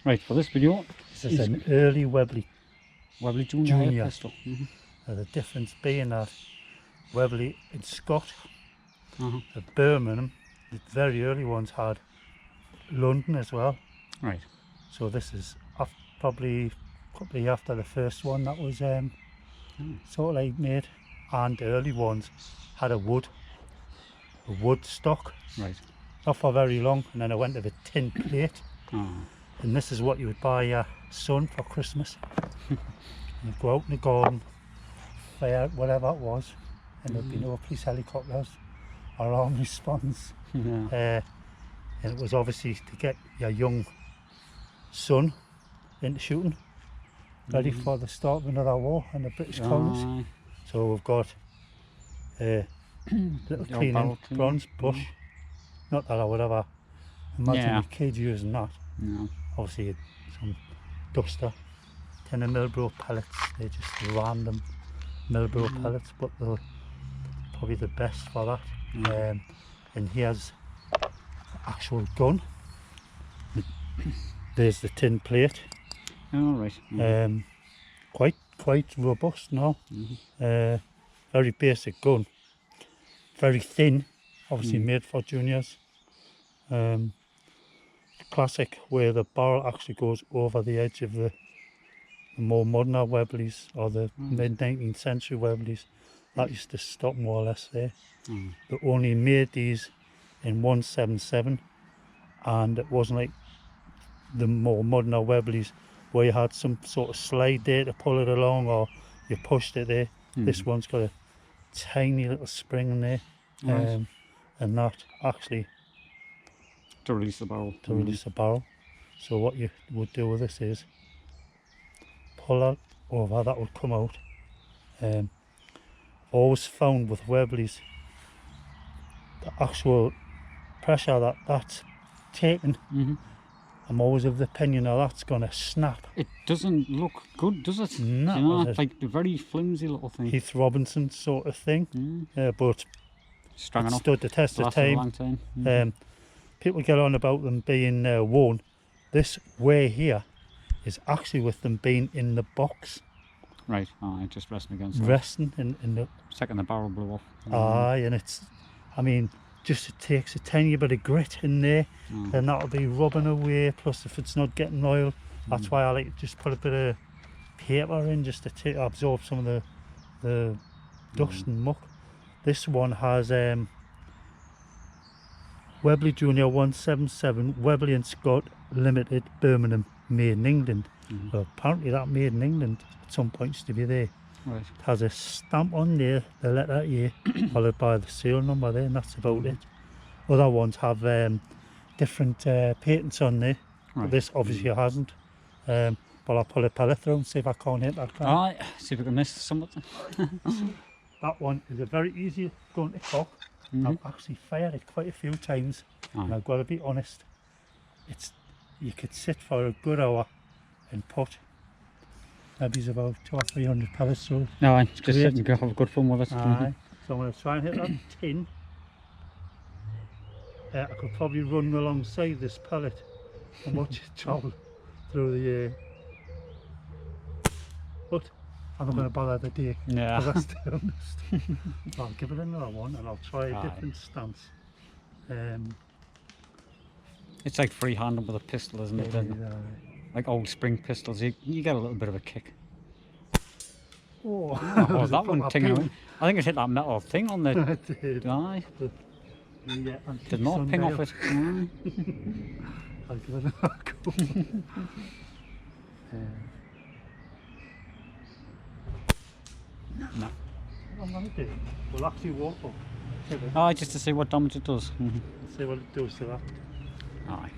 Right, for this video, This is an early Webley Junior pistol. The difference being that Webley and Scott at Birmingham, the very early ones had London as well. Right. So this is probably after the first one that was sort of like made, and the early ones had a wood stock. Right. Not for very long, and then I went to the tin plate. And this is what you would buy your son for Christmas. You'd go out in the garden, fire, whatever it was, and there'd be no police helicopters or armed response. And it was obviously to get your young son into shooting, ready for the start of another war and the British colours. So we've got a little cleaning bronze bush. Not that I would ever imagine a kid using that. No. Obviously some duster, 10 of Milbro pellets. They're just random Milbro pellets, but they're probably the best for that. And here's the actual gun. There's the tin plate. Alright. Quite robust now. Very basic gun. Very thin, obviously made for juniors. Classic, where the barrel actually goes over the edge of the more modern Webleys, or the mid 19th century Webleys. That used to stop more or less there. They only made these in 177, and it wasn't like the more modern Webleys where you had some sort of slide there to pull it along, or you pushed it there. This one's got a tiny little spring in there, and that actually to release the barrel. Release the barrel. So what you would do with this is pull that over, that would come out. Always found with Webleys, the actual pressure that's taken, I'm always of the opinion that that's going to snap. It doesn't look good, does it? No, you know, it's like a very flimsy little thing. Heath Robinson sort of thing, but strong enough. Stood the test of time. A long time. People get on about them being worn. This way here is actually with them being in the box. Right, just resting against it. Resting in the... Second the barrel blew off. Aye, and it's, I mean, just it takes a tiny bit of grit in there, and that'll be rubbing away. Plus, if it's not getting oil, that's why I like to just put a bit of paper in, just to absorb some of the dust and muck. This one has Webley Junior 177, Webley and Scott Limited, Birmingham, made in England. Well, apparently that made in England at some point used to be there. Right. It has a stamp on there, the letter A, followed by the serial number there, and that's about it. Other ones have different patents on there, but this obviously hasn't. But I'll pull a pellet through and see if I can't hit that. Alright, see if we can miss something. That one is a very easy gun to cock. I've actually fired it quite a few times, and I've got to be honest, you could sit for a good hour and put maybe about 200 or 300 pellets through. No, just sit and have a good fun with it. So I'm going to try and hit that tin. I could probably run alongside this pellet and watch it travel through the air. But I'm not going to bother the day, because that's the honest. I'll give it another one and I'll try a different stance. It's like freehanding with a pistol, isn't it? Like old spring pistols, you get a little bit of a kick. Oh, that one ting. I think it hit that metal thing on the... It did. Aye. Did not ping off it. I'll give it another go. No. What I'm going to do, we'll actually walk up. Aye, just to see what damage it does. See what it does to that. Aye.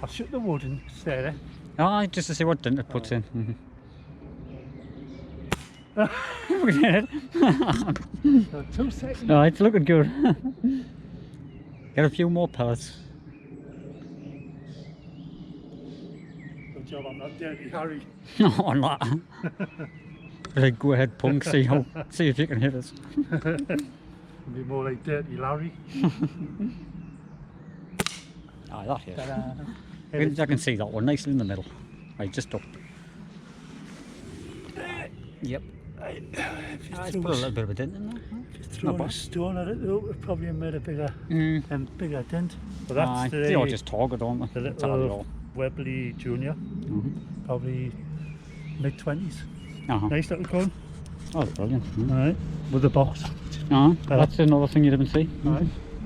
I'll shoot the wood and stare. Aye, just to see what dent it puts in. 2 seconds. No, it's looking good. Get a few more pellets. Good job on that, Dirty Harry. No, on that. Like, go ahead, punk. See if you can hit us. It'll be more like Dirty Larry. that here. But, I can see that one nicely in the middle. Right, just up. Yep. Let's put a little bit of a dent in there. throwing a stone at it though, would probably made a bigger dent. But that's they all just target, don't they? the That's how they little all. Webley Junior, probably mid-20s. Nice little gun. Oh, that's brilliant. Alright, with a box. That's another thing you didn't see. Alright.